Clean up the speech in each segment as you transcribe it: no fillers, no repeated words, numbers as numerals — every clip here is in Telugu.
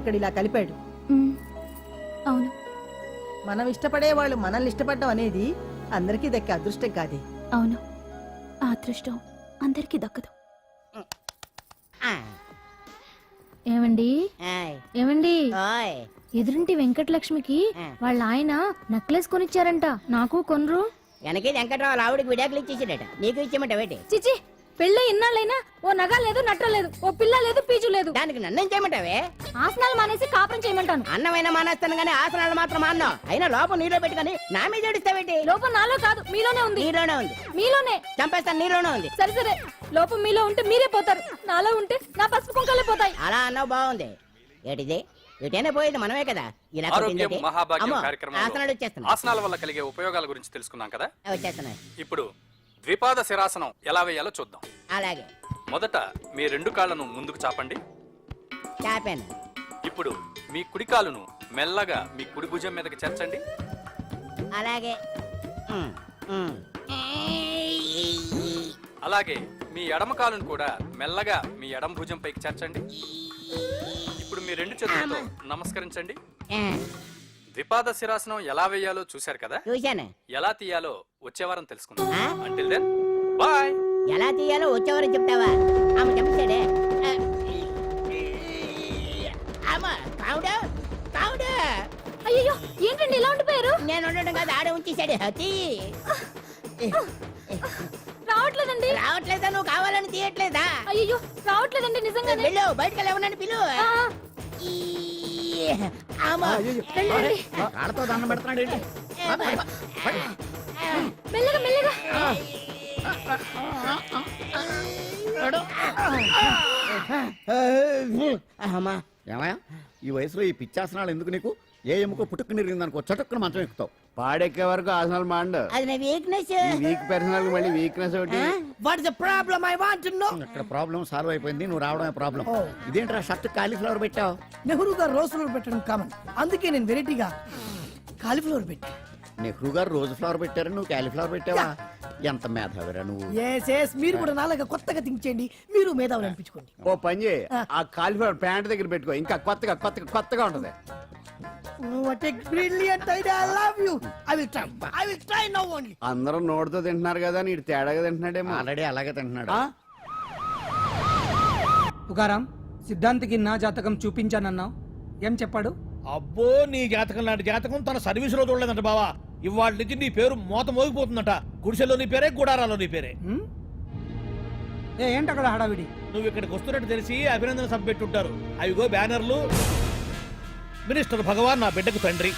ఇక్కడ ఇలా కలిపాడు. అవును. మనం ఇష్టపడే వాళ్ళు మనల్ని ఇష్టపడడం అనేది అందరికీ దక్కే అదృష్టం కాదే. అవును, ఆ అదృష్టం అందరికీ దక్కదు. ఏమండి ఏమండి, ఎదురింటి వెంకటలక్ష్మికి వాళ్ళ ఆయన నెక్లెస్ కొనిచ్చారంట. నాకు కొనరు? వెనకే వెంకట్రావు ఆవిడకి విడాకులు ఇచ్చేసాడట, నీకు ఇచ్చేమంట వేటి? చిచి, పెళ్ళి ఇన్నాళ్ళైనా ఓ నగ లేదు, నట్ట లేదు, ఓ పిల్ల లేదు, పీచు లేదు. దానికి నన్నేం చేయమంటావే? ఆసనాలు మానేసి కాపురం చేయమంటాను. అన్నమైనా మానేస్తాను గానీ ఆసనాలు మాత్రం మాన్నా. అయినా లోపం నీలో పెట్టుకుని నా మీద ఏడుస్తావేటి? లోపం నాలో కాదు, మీలోనే ఉంది. నీలోనే ఉంది. మీలోనే. చంపేస్తాను, నీలోనే ఉంది. సరే సరే, లోపం మీలో ఉంటే మీరే పోతారు, నాలో ఉంటే నా పసుపు కుంకాలే పోతాయి. అలా అన్నావు, బాగుంది. ఏటిది? ఎటైనా పోయేది మనమే కదా. ఇలా ఆరోగ్యం మహాభాగ్యం కార్యక్రమంలో ఆసనాలు వచ్చేస్తున్నాయి. ఆసనాల వల్ల కలిగే ఉపయోగాల గురించి తెలుసుకున్నాం కదా. వచ్చేస్తున్నాయి. ఇప్పుడు ద్విపాద శిరాసనం ఎలా వేయాలో చూద్దాం. అలాగే. మొదట మీ రెండు కాళ్ళను ముందుకు చాపండి. చాపాను. ఇప్పుడు మీ కుడి కాలును మెల్లగా మీ కుడి భుజం మీదకి చేర్చండి. అలాగే. అలాగే మీ ఎడమ కాలును కూడా మెల్లగా మీ ఎడమ భుజం పైకి చేర్చండి. ఇప్పుడు మీ రెండు చేతులతో నమస్కరించండి. ద్విపాద శిరాసనం ఎలా వేయాలో చూశారు కదా. చూశాను. ఎలా తీయాలో వచ్చే వారం తెలుసుకుందాం. Until then bye. ఎలా తీయాలో వచ్చేవారు చెప్తావా? ఆమె చెప్పాడే. అయ్యో, ఏంటండి ఇలా ఉండిపోయారు? నేను ఉండడం కాదు, ఆడే ఉంచేశాడు. రావట్లేదండి. రావట్లేదా? నువ్వు కావాలని తీయట్లేదా? అయ్యో, రావట్లేదండి నిజంగానే. వెళ్ళు, బయటకు లేవనని పిలు. కాళ్ళతో దండం పెడుతున్నాడు ఏంటి? మెల్లగా మెల్లగా. ఏమయ్యా, ఈ వయసులో ఈ పిచ్చాసనాలు ఎందుకు నీకు? ఏ ఎముకో పుట్టుకుని నిరిగిందనుకో చటుక్కున మంచం ఎక్కుతావు. పాడెక్కే వరకు ఆసనాలు మాండు. అది నా వీక్నెస్. వీక్ పర్సనల్ మళ్ళీ వీక్నెస్ ఒకటి. What is the problem? I want to know. ఇక్కడ ప్రాబ్లం సాల్వ్ అయిపోయింది, నువ్వు రావడమే ప్రాబ్లం. ఇదేంట్రా షర్ట్ కాలీఫ్లవర్ పెట్టావు? నెహ్రూ గారు రోజ్ ఫ్లవర్ పెట్టడం కామన్, అందుకే నేను వెరైటీగా కాలీఫ్లవర్ పెట్టా. నెహ్రూ గారు రోజు ఫ్లవర్ పెట్టారు, నువ్వు కాలీఫ్లవర్ పెట్టావా? ఎంత మేధావిరా నువ్వు. మీరు కూడా నాలాగా కొత్తగా థింక్ చేయండి, మీరు మేధావులు అనిపించుకోండి. ఓ పని చేయి, ఆ కాలీఫ్లవర్ ప్యాంట్ దగ్గర పెట్టుకో, ఇంకా కొత్తగా ఉంటది. What a brilliant idea. I love you. I will try now only. అందరూ నోటితో తింటున్నారు కదా, నీడు తేడాగా తింటున్నాడేమో. ఆల్రెడీ అలాగే తింటున్నాడు. తుకారాం, సిద్ధాంతికి నా జాతకం చూపించానన్నావు, ఏం చెప్పాడు? అబ్బో, నీ జాతకం లాంటి జాతకం తన సర్వీస్ లో చూడలేదంట బావా. ఇవాళ నుంచి నీ పేరు మోత మోగిపోతుందట. గుడిసెలో నీ పేరే, గుడారాలో నీ పేరే. ఏంటి అక్కడ హడావిడి? నువ్వు ఇక్కడికి వస్తున్నట్టు తెలిసి అభినందన సభ పెట్టుంటారు. అవిగో బ్యానర్లు. మినిస్టర్ భగవాన్ నా బిడ్డకు తండ్రి.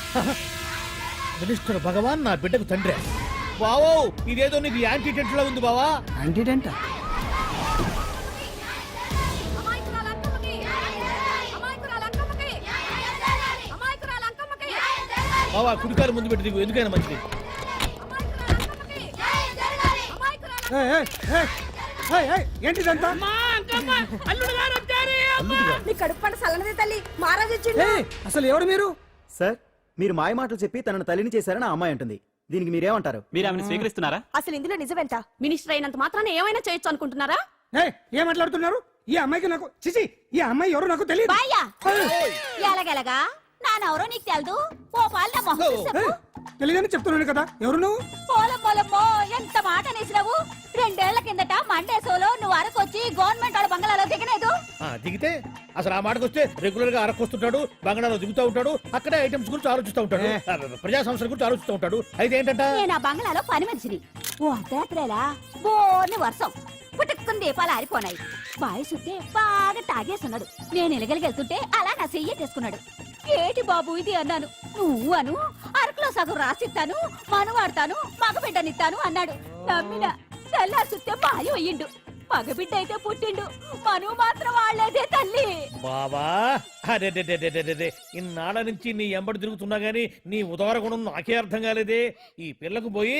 మినిస్టర్ భగవాన్ నా బిడ్డకు తండ్రి. బావో, ఇదేదో నీకు యాంటీటెంట్ లో ఉంది బావా. యాంటీటెంట్? బావా, కుడికారు ముందు పెట్టి దిగు, ఎందుకైనా మంచిది. ఏంటిదంతా? అసలు ఎవరు మీరు? సార్, మీరు మాయ మాటలు చెప్పి తనను తల్లిని చేశారని ఆ అమ్మాయి అంటుంది. దీనికి మీరేమంటారు? మీరు ఆమెను స్వీకరిస్తున్నారా? అసలు ఇందులో నిజమేంట? మినిస్టర్ అయినంత మాత్రాన ఏమైనా చేయొచ్చు అనుకుంటున్నారా? ఏం మాట్లాడుతున్నారు? ఈ అమ్మాయికి నాకు చిచి, ఈ అమ్మాయి ఎవరు నాకు తెలియదు. ఎలాగెలగా నానెవరో నీకు తెలదు. ఓ పాల తెలియదని చెప్తున్నాను కదా, ఎవరు నువ్వు? పోలమ్మో, ఎంత మాట అనేసినావు. 2 ఏళ్ల కిందట మండేసోలో నువ్వు అరకొచ్చి గవర్నమెంట్ వాళ్ళ బంగాళాలో దిగలేదు. దిగితే అసలు ఆ మాటకు వస్తే రెగ్యులర్ గా అరకొస్తుంటాడు, బంగాళాలో దిగుతూ ఉంటాడు, అక్కడే ఐటమ్స్ గురించి ఆలోచిస్తూ ఉంటాడు, ప్రజా సంస్థల గురించి ఆలోచిస్తూ ఉంటాడు. అయితే ఏంటంట, నేను ఆ బంగాళాలో పని మనిషిని. ఓ అర్ధరాత్రేలా బోర్ని వర్షం పుట్టుకుని దీపాలు ఆరిపోనాయి. బాయ్ చుట్టే బాగా తాగేస్తున్నాడు. నేను ఎలగలిగెళ్తుంటే అలా నా చెయ్యేసుకున్నాడు. ఏటి బాబు ఇది అన్నాను. నువ్వు అను, అరకులో సగం రాసిస్తాను, మనువాడతాను, మగబిడ్డనిస్తాను అన్నాడు. నమ్మిన తెల్లారి చుట్టే బాయ్ అయ్యిండు. మగబిడ్డ అయితే పుట్టిండు, మనువు మాత్రం వాళ్ళేదే తల్లి. బాబా, అరే ఇన్నాళ్ళ నుంచి నీ ఎంబడి తిరుగుతున్నా గానీ నీ ఉదార గుణం నాకే అర్థం కాలేదే. ఈ పిల్లకు పోయి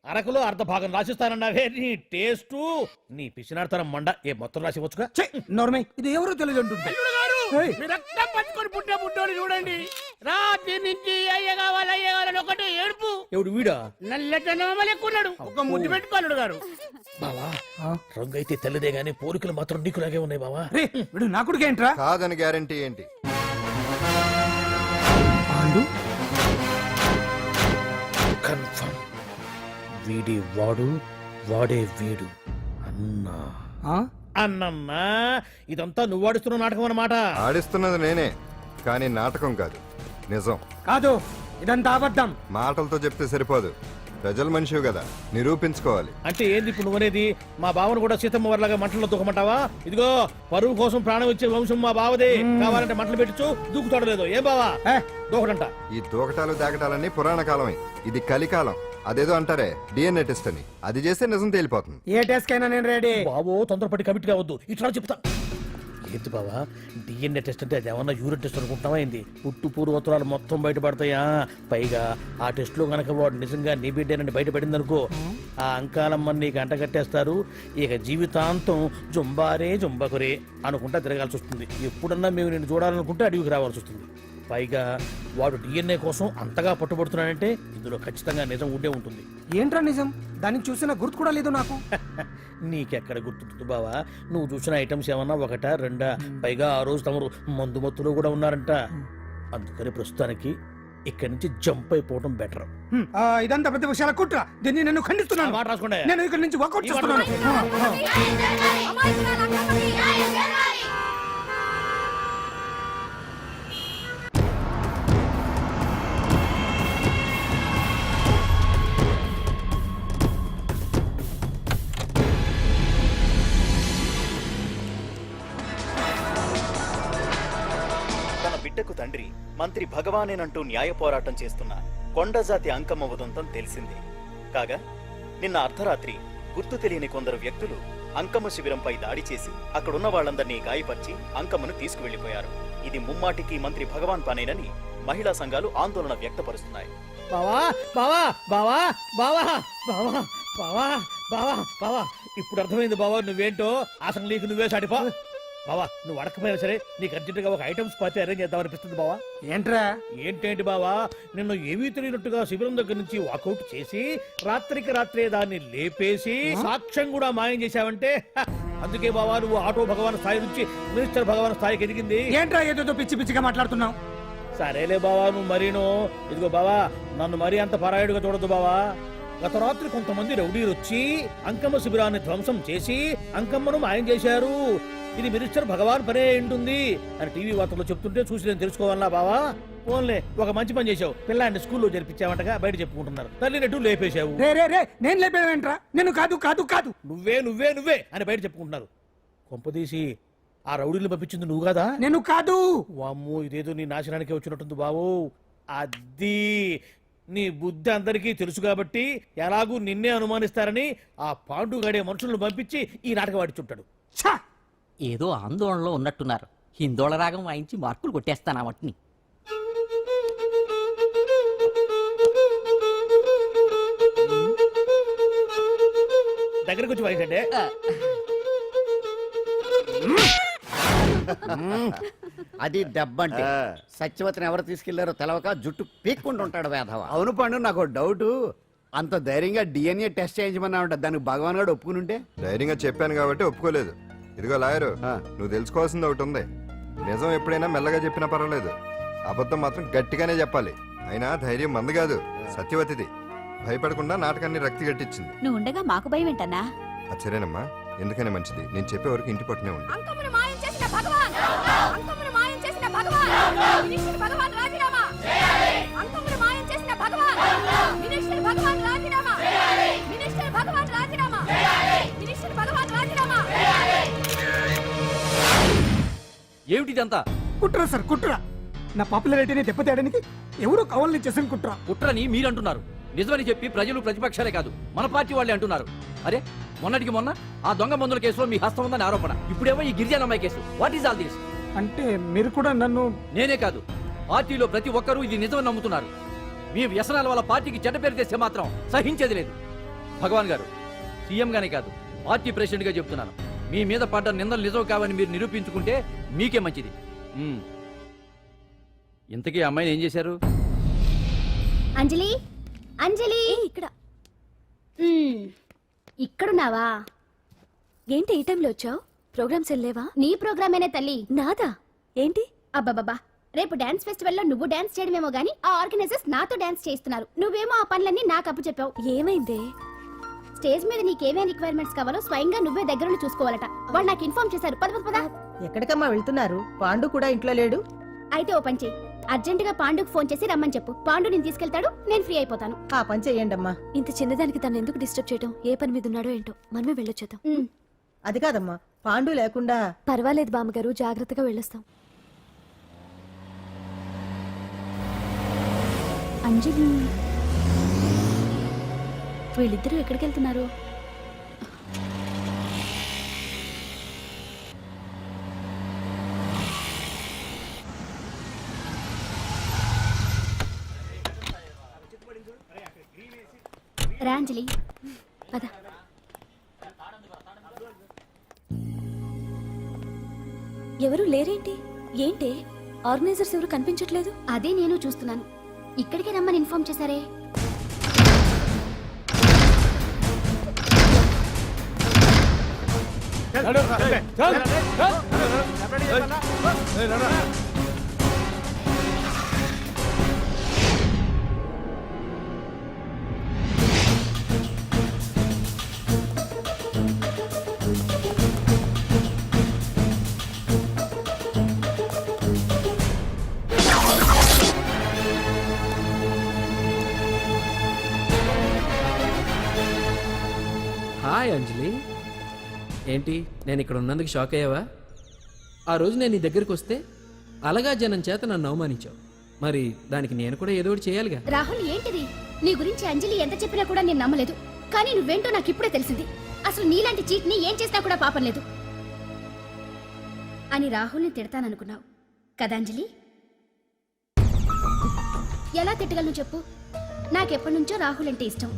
అరకులో అర్ధ భాగం రాసిస్తానన్నావే, నీ టేస్టు నీ పిచ్చినాడతనం మండ. ఏ మొత్తం రాసివచ్చుగా. నోర్మై, ఇది ఎవరో తెలియదు అంటుంటే పట్టుకొని పుట్టే పుట్టోడు చూడండి. రాత్రి నుంచి అయ్య కావాలని ఒకటే ఏడుపు. ఎవడు వీడా? నల్లెక్కున్నాడు, ఒక ముద్దు పెట్టుకోలేడు గారు. బావా, రంగు అయితే తెల్లదే గానీ పోలికలు మాత్రం నీకులాగే ఉన్నాయి బావా. వీడు నా కొడుకేంట్రా? కాదని గ్యారంటీ ఏంటి? వీడి వాడు వాడే వీడు అన్నా ఆ? అన్నమ్మా ఇదంతా నువ్వు ఆడిస్తున్న నాటకం అన్నమాట. ఆడిస్తున్నది నేనే కానీ నాటకం కాదు, నిజం. కాదు, ఇదంతా అబద్ధం. మాటలతో చెప్తే సరిపోదు, ప్రజల మనిషివి కదా, నిరూపించుకోవాలి. అంటే ఏంది ఇప్పుడు నువ్వనేది? మా బావను కూడా సీతమ్మ వారిలాగా మంటల్లో దూకమంటావా? ఇదిగో పరువు కోసం ప్రాణం ఇచ్చే వంశం మా బావదే. కావాలంటే మంటలు పెట్టచ్చు, దూకుతాడు లేదు. ఏ బావా దూకడంట. ఈ దూకటాలు దాకటాలన్నీ పురాణ కాలమే, ఇది కలికాలం. అదేదో అంటారే డిఎన్ఏ టెస్ట్ అని, అది చేస్తే నిజం తేలిపోతుంది. ఏ టెస్ట్ కైనా నేను రెడీ. బావో తొందరపడి కమిట్ కావద్దు, ఇట్లా చెప్తా. ఏంటి బావా డిఎన్ఏ టెస్ట్ అంటే అది ఏమన్నా యూరిన్ టెస్ట్ అనుకుంటావా ఏంది? పుట్టు పూర్వోత్తరాలు మొత్తం బయటపడతాయా? పైగా ఆ టెస్ట్ లో గనక వాడు నిజంగా నీ బిడ్డేనని బయటపడింది అనుకో, ఆ అంకాలమ్మని నీకు అంట కట్టేస్తారు. ఇక జీవితాంతం జుంబారే జుంబకురే అనుకుంటా తిరగాల్సి వస్తుంది. ఎప్పుడన్నా మేము నేను చూడాలనుకుంటే అడవికి రావాల్సి వస్తుంది. పైగా వాడు డిఎన్ఏ కోసం అంతగా పట్టుబడుతున్నాడంటే ఇందులో ఖచ్చితంగా నిజం ఉండే ఉంటుంది. ఏంట్రా నిజం? దానికి చూసిన గుర్తు కూడా లేదు నాకు. నీకెక్కడ గుర్తుంటుంది బావా? నువ్వు చూసిన ఐటమ్స్ ఏమన్నా ఒకటా రెండా? పైగా ఆ రోజు తమరు మందు మత్తులో కూడా ఉన్నారంట. అందుకని ప్రస్తుతానికి ఇక్కడి నుంచి జంప్ అయిపోవడం బెటర్. ఇదంతా పెద్ద విషయాల కుట్ర. దీన్ని నేను ఖండిస్తున్నాను. మాట రాసుకోండి. నేను ఇక్కడ నుంచి వాకౌట్ చేస్తున్నాను. తన బిడ్డకు తండ్రి మంత్రి భగవానేనంటూ న్యాయ పోరాటం చేస్తున్న కొండజాతి అంకమ్మ ఉదంతం తెలిసిందే. కాగా నిన్న అర్ధరాత్రి గుర్తు తెలియని కొందరు వ్యక్తులు అంకమ్మ శిబిరంపై దాడి చేసి అక్కడున్న వాళ్ళందరినీ గాయపరిచి అంకమ్మను తీసుకువెళ్లిపోయారు. ఇది ముమ్మాటికి మంత్రి భగవాన్ పనేనని మహిళా సంఘాలు ఆందోళన వ్యక్తపరుస్తున్నాయి. బావా బావా బావా బావా బావా బావా బావా బావా ఇప్పుడు అర్థమైంది బావా నువ్వేంటో. అసలు నీకు నువ్వే సాటిపో బావా. నువ్వు అడకపోయినా సరే నీకు అర్జెంటుగా ఒక ఐటమ్స్ పార్టీ అరేంజ్ చేద్దామనిపిస్తుంది బావా. ఏంట్రా? ఏంటేంటి బావా, నిన్ను ఏమీ తెలియనట్టుగా శిబిరం దగ్గర నుంచి వాకౌట్ చేసి రాత్రికి రాత్రే దాన్ని లేపేసి సాక్ష్యం కూడా మాయం చేశావంటే అందుకే బావా నువ్వు ఆటో భగవాన్ స్థాయి నుంచి మినిస్టర్ భగవాన్ స్థాయికి ఎదిగింది. ఏంట్రా ఏదో పిచ్చి పిచ్చిగా మాట్లాడుతున్నావు? సరేలే బావా నువ్వు మరీను. ఇదిగో బావా నన్ను మరీ అంత పరాయుడుగా చూడదు బావా. గత రాత్రి కొంతమంది రౌడీలు వచ్చి అంకమ్మ శిబిరాన్ని ధ్వంసం చేసి అంకమ్మను మాయం చేశారు. ఇది మినిస్టర్ భగవాన్ పనే ఉంటుంది అని టీవీ వార్తల్లో చెప్తుంటే చూసి నేను తెలుసుకోవాలా బావా. ఓన్లే ఒక మంచి పని చేశావు, పిల్లాన్ని స్కూల్లో జరిపించావంటగా బయట చెప్పుకుంటున్నారు. తల్లినట్టు లేపేశావు. నేను లేపేవేంట్రా? నేను కాదు కాదు కాదు నువ్వే నువ్వే నువ్వే అని బయట చెప్పుకుంటున్నారు. కొంపదీసి ఆ రౌడీలు పంపించింది నువ్వు కదా? నేను కాదు. వామ్మో ఇదేదో నీ నాశనానికి వచ్చినట్టుంది బావు. అది నీ బుద్ధి అందరికీ తెలుసు కాబట్టి ఎలాగూ నిన్నే అనుమానిస్తారని ఆ పాండుగాడే మనుషులను పంపించి ఈ నాటకం ఆడిచుంటాడు. ఏదో ఆందోళనలో ఉన్నట్టున్నారు. హిందోళ రాగం వాయించి మార్కులు కొట్టేస్తాను ఆ మట్టిని. దగ్గరకు వచ్చి వాయించండి. అది దెబ్బంటే. సత్యవతిని ఎవరు తీసుకెళ్లారో తెలవక జుట్టు పీక్కుంటుంటాడు వేధవ. అవును పండు, నాకు డౌట్. అంత ధైర్యంగా డిఎన్ఏ టెస్ట్ చేయించమన్నా ఉంటా, దానికి భగవాన్ గారు ఒప్పుకుని ఉంటే. ధైర్యంగా చెప్పాను కాబట్టి ఒప్పుకోలేదు. ఇదిగో లాయరు, నువ్వు తెలుసుకోవాల్సింది ఒకటి ఉంది. నిజం ఎప్పుడైనా మెల్లగా చెప్పినా పర్వాలేదు, అబద్ధం మాత్రం గట్టిగానే చెప్పాలి. అయినా ధైర్యం మంది కాదు, సత్యవతిది. భయపడకుండా నాటకాన్ని రక్తి గట్టించింది. నువ్వు ఉండగా మాకు భయం ఏంటన్నా? సరేనమ్మా, ఎందుకనే మంచిది. నేను చెప్పే వరకు ఇంటి పట్టునే ఉంది. అంకమ్మను మాయం చేసిన భగవాన్! అంకమ్మను మాయం చేసిన భగవాన్! మినిస్టర్ భగవాన్ రాజీనామా! అంకమ్మను మాయం చేసిన భగవాన్! మినిస్టర్ భగవాన్ రాజీనామా! మినిస్టర్ భగవాన్ రాజీనామా! మినిస్టర్ భగవాన్ రాజీనామా! ఏమిటిదంతా? కుట్ర సార్, కుట్ర. నా పాపులారిటీని దెబ్బతేయడానికి ఎవరో కావాలని చేసిన కుట్ర. కుట్రని మీరంటున్నారు. నిజమని చెప్పి ప్రజలు ప్రతిపక్షాలే కాదు మన పార్టీ వాళ్ళే అంటున్నారు. అరే మొన్నటికి మొన్న ఆ దొంగ మందుల కేసులో మీ హస్తం ఉందని ఆరోపణ. ఇప్పుడేమో ఈ గిరిజన అమ్మాయి case. What is all this? అంటే మీరు కూడా నన్ను... నేనే కాదు, పార్టీలో ప్రతి ఒక్కరూ ఇది నిజమని నమ్ముతున్నారు. మీ వ్యసనాల వల్ల పార్టీకి చెడ్డ పేరు తెస్తే మాత్రం సహించేది లేదు. భగవాన్ గారు, సీఎం గానే కాదు పార్టీ ప్రెసిడెంట్ గా చెప్తున్నాను, మీ మీద పడ్డ నిందలు నిజం కావని మీరు నిరూపించుకుంటే మీకే మంచిది. ఇంతకీ అమ్మాయిని ఏం చేశారు? అంజలి, అంజలి ఇక్కడ ఇక్కడున్నావా? ఏంటి ఈ టైంలో వచ్చావు? ప్రోగ్రామ్స్ వెళ్ళేవా? నీ ప్రోగ్రామేనే తల్లి. నాదా? ఏంటి? అబ్బాబాబా, రేపు డాన్స్ ఫెస్టివల్ లో నువ్వు డాన్స్ చేయడమేమో గానీ ఆ ఆర్గనైజర్స్ నాతో డాన్స్ చేస్తున్నారు. నువ్వేమో ఆ పనులన్నీ నాకు అప్పు చెప్పావు. ఏమైంది? స్టేజ్ మీద నీకేమేం రిక్వైర్మెంట్స్ కావాలో స్వయంగా నువ్వే దగ్గరుండి చూసుకోవాలట. వాళ్ళు నాకు ఇన్ఫార్మ్ చేశారు. పద పద పద. ఎక్కడికమ్మా వెళ్తున్నారు? పాండు కూడా ఇంట్లో లేడు. అయితే ఓ పని చెయ్యి, అర్జెంట్ గా పాండుకు ఫోన్ చేసి రమ్మని చెప్పు. పాండు నేను తీసుకెళ్తాడు, నేను ఫ్రీ అయిపోతాను. ఆ పని చెయ్యండమ్మా. ఇంత చిన్నదానికి తను ఎందుకు డిస్టర్బ్ చేయటం? ఏ పని మీద ఉన్నాడో ఏంటో, మనమే వెళ్ళొచ్చేద్దాం. అది కాదమ్మా, పాండు లేకుండా. పర్వాలేదు బామ్మగారు, జాగ్రత్తగా వెళ్ళొస్తాం. అంజలి, వీళ్ళిద్దరూ ఎక్కడికి వెళ్తున్నారు? రా అంజలి, పద. ఎవరు లేరేంటి? ఏంటి ఆర్గనైజర్స్ ఎవరు కనిపించట్లేదు? అదే నేను చూస్తున్నాను. ఇక్కడికి రమ్మని ఇన్ఫార్మ్ చేశారే. హాయ్ అంజలి, ఏంటి నేను ఇక్కడ ఉన్నందుకు షాక్ అయ్యావా? ఆ రోజు నేను నీ దగ్గరికి వస్తే అలగా జనం చేత నన్ను అవమానించావు. మరి దానికి నేను కూడా ఏదో ఒకటి చేయాలిగా. రాహుల్, ఏంటిది? నీ గురించి అంజలి ఎంత చెప్పినా కూడా నేను నమ్మలేదు. కానీ నువ్వేంటో నాకు ఇప్పుడే తెలిసింది. అసలు నీలాంటి చీట్ ని ఏం చేసినా కూడా పాపం లేదు అని రాహుల్ని తిడతాననుకున్నావు కదా అంజలి? ఎలా తిట్టగలను చెప్పు? నాకెప్పటి నుంచో రాహుల్ అంటే ఇష్టం,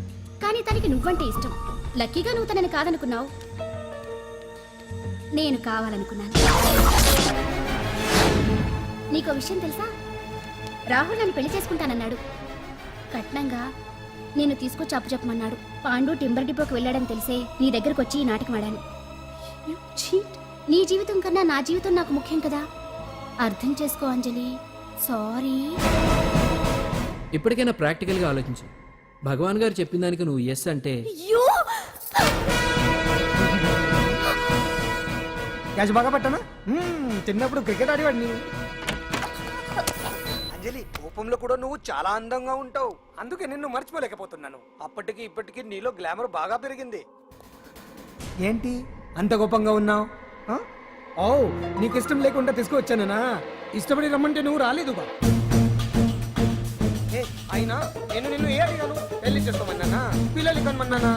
కానీ తనకి నువ్వంటే ఇష్టం. లక్కీగా నువ్వు తనని కాదనుకున్నావు, నేను కావాలనుకున్నాను. నీకో విషయం తెలుసా? రాహుల్ నన్ను పెళ్లి చేసుకుంటానన్నాడు. కట్నంగా నేను తీసుకొచ్చి అప్పు చెప్పమన్నాడు. పాండు టింబర్ డిపోకి వెళ్ళాడని తెలిసే నీ దగ్గరకు వచ్చి ఈ నాటకం ఆడాను. నీ జీవితం కన్నా నా జీవితం నాకు ముఖ్యం కదా. అర్థం చేసుకో అంజలి. సారీ. ఇప్పటికైనా ప్రాక్టికల్గా ఆలోచించు. భగవాన్ గారు చెప్పిన దానికి నువ్వు ఎస్ అంటే క్యాష్ బాగా పట్టానా? చిన్నప్పుడు క్రికెట్ ఆడేవాడిని. అంజలి, కోపంలో కూడా నువ్వు చాలా అందంగా ఉంటావు. అందుకే నిన్ను మర్చిపోలేకపోతున్నాను. అప్పటికి ఇప్పటికి నీలో గ్లామర్ బాగా పెరిగింది. ఏంటి అంత కోపంగా ఉన్నావు? ఓ, నీకు ఇష్టం లేకుండా తీసుకువచ్చానా? ఇష్టపడి రమ్మంటే నువ్వు రాలేదుగా. అయినా నేను నిన్ను ఏ అడిగాను? పెళ్లి చేసుకోమన్నానా? పిల్లలు కనమన్నానా?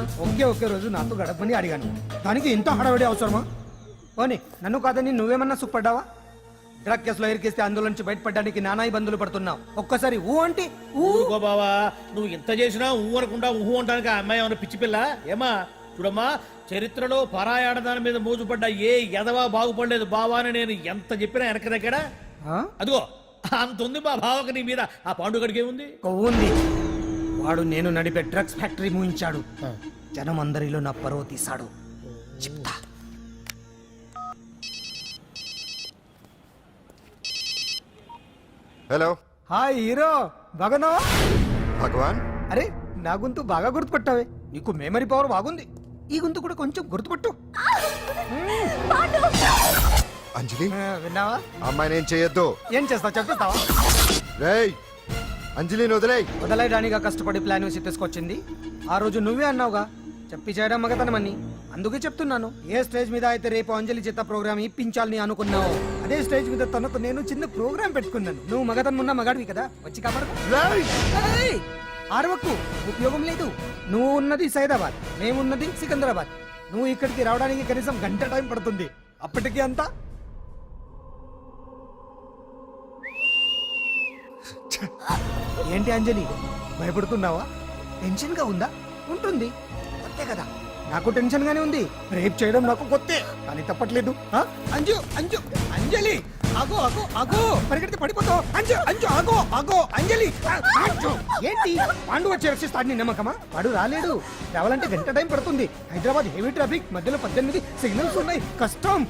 ఒకే రోజు నాతో గడపని అడిగాను. దానికి ఇంత హడావిడి అవసరమా? ఓని, నన్ను కాదని నువ్వేమన్నా సుఖపడ్డావా? డ్రగ్ కేసులో ఇరికిస్తే అందులో నుంచి బయటపడడానికి నానా ఇబ్బందులు పడుతున్నావు. ఒక్కసారి ఊ అంటే ఊరుకో బావా, నువ్వు ఇంత చేసినా ఊ అనకుండా ఊహు అంటానికి ఆ అమ్మాయి ఏమన్నా పిచ్చి పిల్ల ఏమా? చూడమ్మా, చరిత్రలో పరాయాడదాని మీద మోజుపడ్డ ఏ ఎదవా బాగుపడలేదు బావా అని నేను ఎంత చెప్పినా వెనక దగ్గర. అదిగో అంత ఉంది మా బావకు నీ మీద. ఆ పాండుగడికి ఏముంది? కొవ్వుంది. వాడు నేను నడిపే డ్రగ్స్ ఫ్యాక్టరీ మూయించాడు. జనం అందరిలో నా పరువు తీశాడు. చెప్తా. హలో. హాయ్ హీరో, బాగున్నావా? భగవాన్, అరే నా గొంతు బాగా గుర్తుపట్టావే. నీకు మెమరీ పవర్ బాగుంది. ఈ గొంతు కూడా కొంచెం గుర్తుపట్టు. అంజలి, విన్నావా? అమ్మాయి నేను చేయొద్దు. ఏం చేస్తావు చెప్పేస్తావా? రేయ్, అంజలిని వదిలేయ్. వదలైడానిగా కష్టపడి ప్లాన్ వేసి తీసుకొచ్చింది. ఆ రోజు నువ్వే అన్నావుగా చెప్పి చేయడం మగతనమని. అందుకే చెప్తున్నాను. ఏ స్టేజ్ మీద అయితే రేపు అంజలి చేత ప్రోగ్రామ్ ఇప్పించాలని అనుకున్నావు, అదే స్టేజ్ మీద తనకు నేను చిన్న ప్రోగ్రామ్ పెట్టుకున్నాను. నువ్వు మగతనం ఉన్న మగాడివి కదా, వచ్చి కాపాడు. ఆరవకు, ఉపయోగం లేదు. నువ్వు ఉన్నది సైదాబాద్, మేమున్నది సికింద్రాబాద్. నువ్వు ఇక్కడికి రావడానికి కనీసం గంట టైం పడుతుంది. అప్పటికి అంతా ఏంటి అంజలి, భయపడుతున్నావా? టెన్షన్ గా ఉందా? ఉంటుంది, అంతే కదా. నాకు టెన్షన్ గానే ఉంది. రేప్ చేయడం నాకు కొత్తే, కానీ తప్పట్లేదు. అంజు అంజు అంజలి, ఆగో ఆగో ఆగో, పరిగెడితే పడిపోతావు. అంజు అంజు ఆగో ఆగో అంజలి. అంజు, ఏంటి పాండు వచ్చి రక్షిస్తాడు నీ నమ్మకమా? వాడు రాలేడు. రావాలంటే గంట టైం పడుతుంది. హైదరాబాద్ హెవీ ట్రాఫిక్, మధ్యలో 18 సిగ్నల్స్ ఉన్నాయి. కష్టం.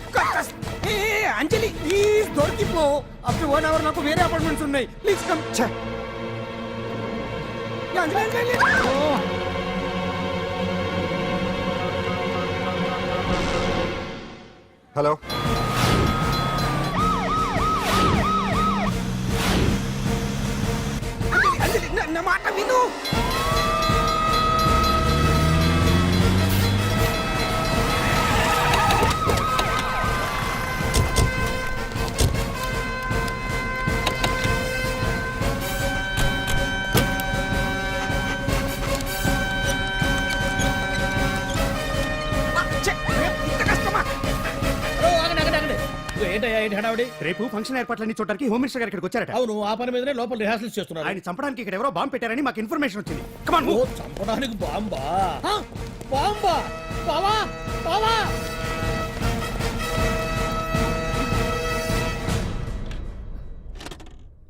ఏ అంజలి ప్లీజ్ దొరికిపో. అప్పుడు 1 అవర్ నాకు వేరే అపార్ట్మెంట్స్ ఉన్నాయి. Please come. Anjali Anjali hello Anjali నా మాట విను. ఇంత కష్టమా? ఏంటయ్యా ఏంటి హడావుడి? రేపు ఫంక్షన్ ఏర్పాట్లన్నీ చూడడానికి హోమ్ మినిస్టర్ గారు ఇక్కడికి వచ్చారట. అవును, ఆ పని మీదనే లోపల రిహార్సల్స్ చేస్తున్నారు. ఆయన చంపడానికి ఇక్కడ ఎవరో బాంబు పెట్టారని మాకు ఇన్ఫర్మేషన్ వచ్చింది. కమాన్ ఓ, చంపడానికి బాంబా? బాంబా? బావా బావా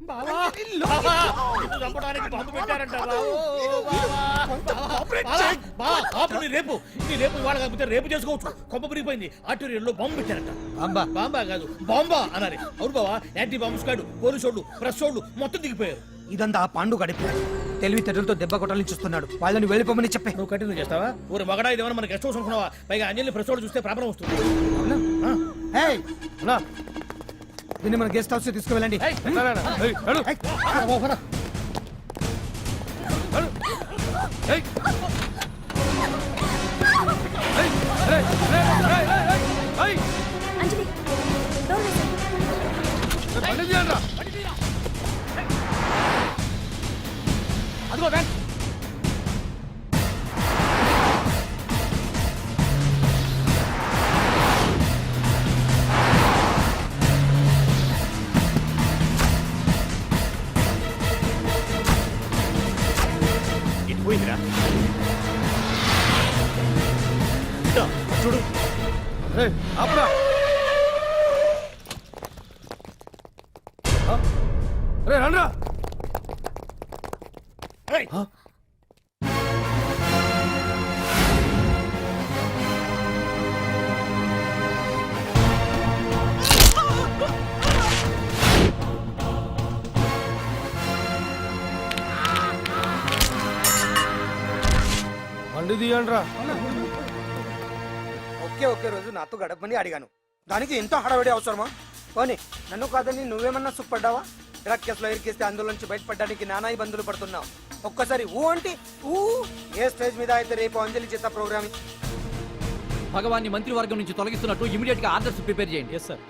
బావా బావా, నిన్ను చంపడానికి బాంబు పెట్టారంటారా? ఓ, బావా, బావా, బావా, ఆపు, నీ రేపు ఇవాళ కాకపోతే రేపు చేసుకోవచ్చు. కొమ్మ విరిగిపోయింది. ఆర్టీరియల్లో బాంబు పెట్టారంట. బాంబా కాదు, బాంబా అనాలి. అవును బావా, యాంటీ బాంబ్ స్క్వాడ్, పోలీసు వాళ్ళు, ప్రెస్ వాళ్ళు మొత్తం దిగిపోయారు. ఇదంతా ఆ పాండు గడిపి తెలివితేటలతో దెబ్బ కొట్టాలని చూస్తున్నాడు. వాళ్ళని వెళ్ళిపోమని చెప్పే. నువ్వు కంటిన్యూ చేస్తావా? ఊరు మగడా ఇదేమన్నా మన గెస్ట్ హౌస్ అనుకున్నావా? పైగా అంజలి ప్రెస్ వాళ్ళు చూస్తే ప్రాబ్లం వస్తుంది. ఏయ్, ఉన్నా. దీన్ని మన గెస్ట్ హౌస్ తీసుకువెళ్ళండి. అంజలి డోర్ వేసేయ్. అదిగో వ్యాన్. ఇటు పోయిందిరా. ఇదో, చూడు. అప్పుడా రే రండ్రా. ఏయ్, బండి తీయండ్రా. ఒకే రోజు నాతో గడపమని అడిగాను. దానికి ఎంతో హడావిడి అవసరమా? పోనీ నన్ను కాదని నువ్వేమన్నా సుఖపడ్డావా? డ్రగ్ కేసులో ఇరికిస్తే అందులోంచి బయటపడడానికి నానా ఇబ్బందులు పడుతున్నావు. ఒక్కసారి ఊ అంటే ఊ. ఏ స్టేజ్ మీద అయితే రేపు అంజలి చేత ప్రోగ్రామ్. భగవాన్ని మంత్రివర్గం నుంచి తొలగిస్తున్నట్టు ఇమీడియట్ గా ఆర్డర్స్ ప్రిపేర్ చేయండి. Yes sir.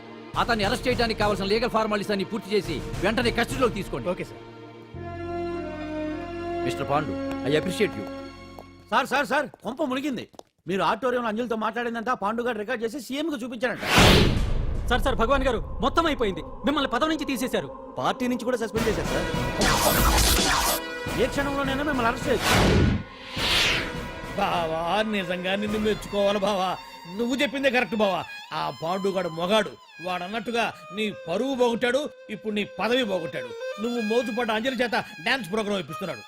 అతన్ని అరెస్ట్ చేయడానికి కావాల్సిన లీగల్ ఫార్మాలిటీస్ అన్ని పూర్తి చేసి వెంటనే కస్టడీలోకి తీసుకోండి. Okay sir. Mister Pandu, I appreciate you. Sir sir sir కొంప మునిగింది. మీరు ఆడిటోరియంలో అంజలితో మాట్లాడిందంతా పాండు గారు రికార్డ్ చేసి సీఎం కు చూపించారంట. సార్ సార్ భగవాన్ గారు మొత్తం అయిపోయింది. మిమ్మల్ని పదవి నుంచి తీసేశారు. పార్టీ నుంచి కూడా సస్పెండ్ చేశారు సార్. ఏ క్షణంలోనైనా మిమ్మల్ని అరెస్ట్ చేయొచ్చు. బావా, నిజంగా నిన్ను మెచ్చుకోవాలి బావా. నువ్వు చెప్పిందే కరెక్ట్ బావా. ఆ పాండుగాడు మొగాడు. వాడు అన్నట్టుగా నీ పరువు పోగొట్టాడు, ఇప్పుడు నీ పదవి పోగొట్టాడు. నువ్వు మోతుపడ్డ అంజలి చేత డాన్స్ ప్రోగ్రాం ఇప్పిస్తున్నాడు.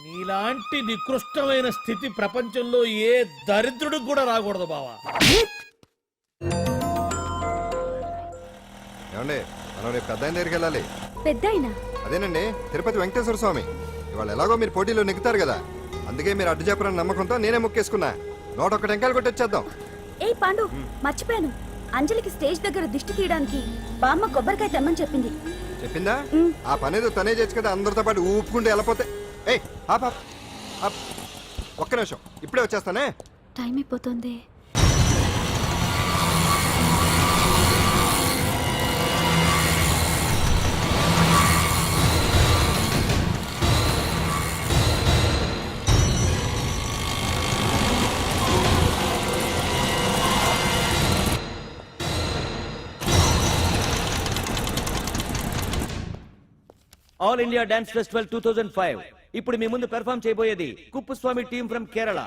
నీలాంటి నికృష్టమైన స్థితి ప్రపంచంలో ఏ దరిద్రుడికి కూడా రాకూడదు బావా. ఏమండి, మనం రేపు పెద్ద ఆయన దగ్గరికి వెళ్ళాలి. పెద్దాయనా? అదేనండి, తిరుపతి వెంకటేశ్వర స్వామి. ఇవాళ ఎలాగో మీరు పోటీలో నెగ్గుతారు కదా, అందుకే మీరు అడ్డు చెప్పరని నమ్మకంతో నేనే మొక్కేసుకున్నా. 101 టెంకాయలు కొట్టొచ్చేద్దాం. ఏయ్ పాండు, మర్చిపోయాను. అంజలికి స్టేజ్ దగ్గర దిష్టి తీయడానికి బామ్మ కొబ్బరికాయ తెమ్మని చెప్పింది. చెప్పిందా? ఆ పనేదో తనే చేయొచ్చు కదా, అందరితో పాటు ఊపుకుంటూ వెళ్ళపోతే. ఏయ్ ఆప్ ఆప్ ఆప్. ఒక్క నిమిషం, ఇప్పుడే వచ్చేస్తానే. టైం అయిపోతుంది. All India dance festival 2005. ఇప్పుడు మీ ముందు పెర్ఫార్మ్ చేయబోయేది కుప్పుస్వామి టీమ్ ఫ్రమ్ కేరళ.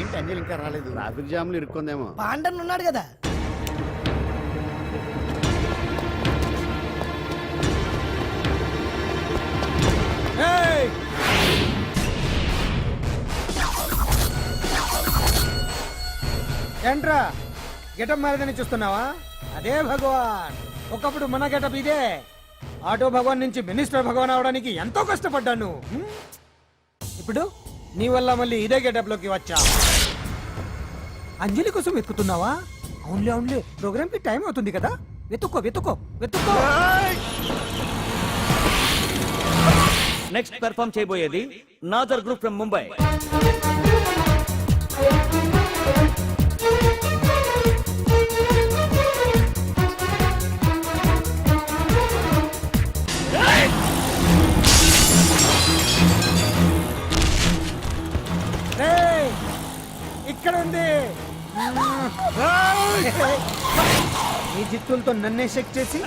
ఏంటి అంజలి ఇంకా రాలేదు? ట్రాఫిక్ జామ్ లో ఇరుక్కుందేమో. పాండన్ ఉన్నాడు కదా. ఏంట్రా గెటప్ మారదని చూస్తున్నావా? అదే భగవాన్. ఒకప్పుడు మన గెటప్ ఇదే. ఆటో భగవాన్ నుంచి మినిస్టర్ భగవాన్ అవడానికి ఎంతో కష్టపడ్డాను. ఇప్పుడు నీ వల్ల మళ్ళీ ఇదే గెటప్ లోకి వచ్చా. అంజలి కోసం వెతుకుతున్నావా? అవునులే అవునులే, ప్రోగ్రామ్ కి టైం అవుతుంది కదా. వెతుక్కో వెతుక్కో వెతుక్కో. నెక్స్ట్ పెర్ఫామ్ చేయబోయేది నాజర్ గ్రూప్ ఫ్రమ్ ముంబై. రేయ్, ఇక్కడ ఉంది. ఈ జిత్తులతో నన్నే చెక్ చేసి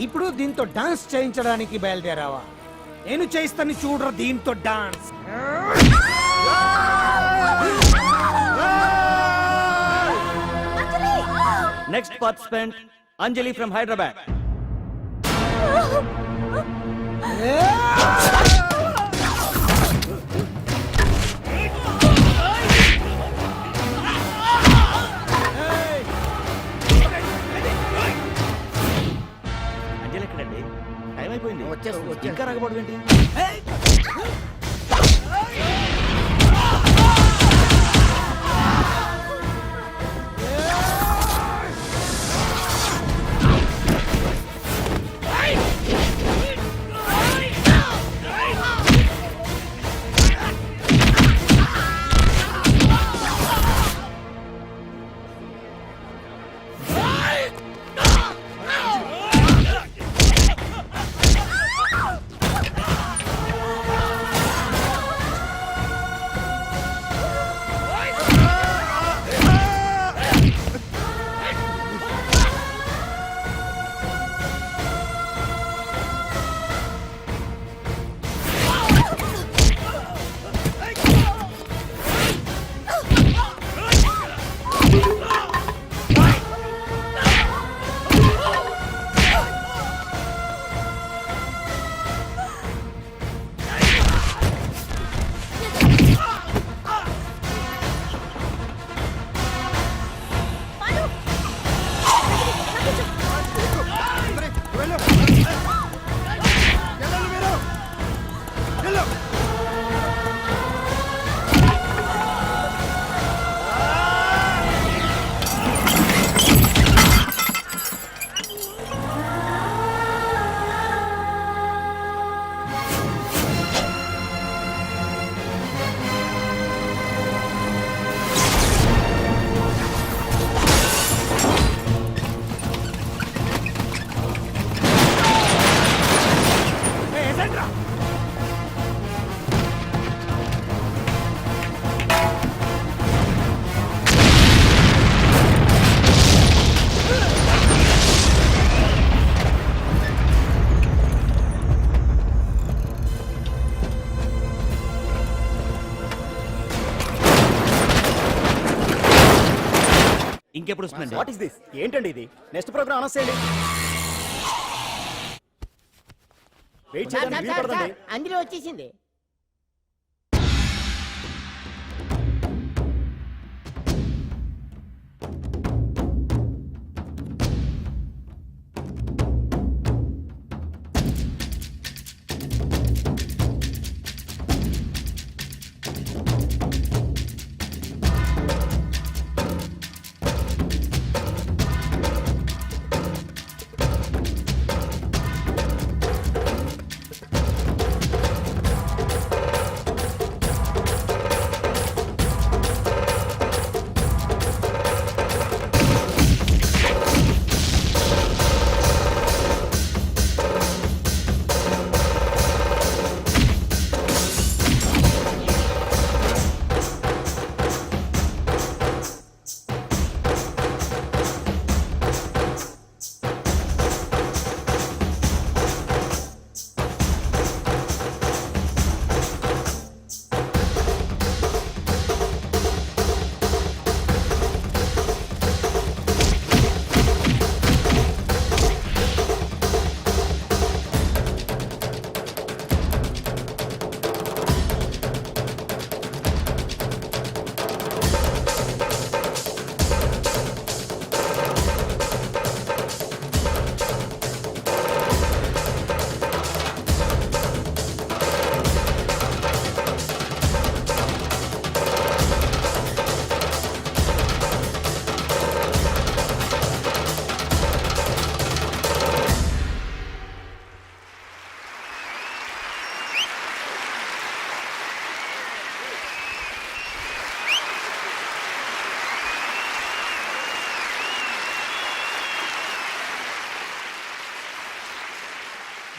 ఇప్పుడు దీంతో డాన్స్ చేయించడానికి బయలుదేరావా? నేను చేయిస్తాను చూడరా దీంతో dance. Next participant Anjali from Hyderabad. Anjali ఎక్కడండి? టైం అయిపోయింది. ఇంకా రాకపోవడం ఏంటి? ఇంకెప్పుడు వస్తుందండి? What is this? ఏంటండి ఇది? నెక్స్ట్ ప్రోగ్రామ్ అనౌన్స్ చేయండి. వెయిట్ చేయడానికి వీలు పడదండి. అందులో వచ్చేసింది.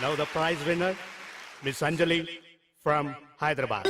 Now the prize winner, Miss Anjali from Hyderabad.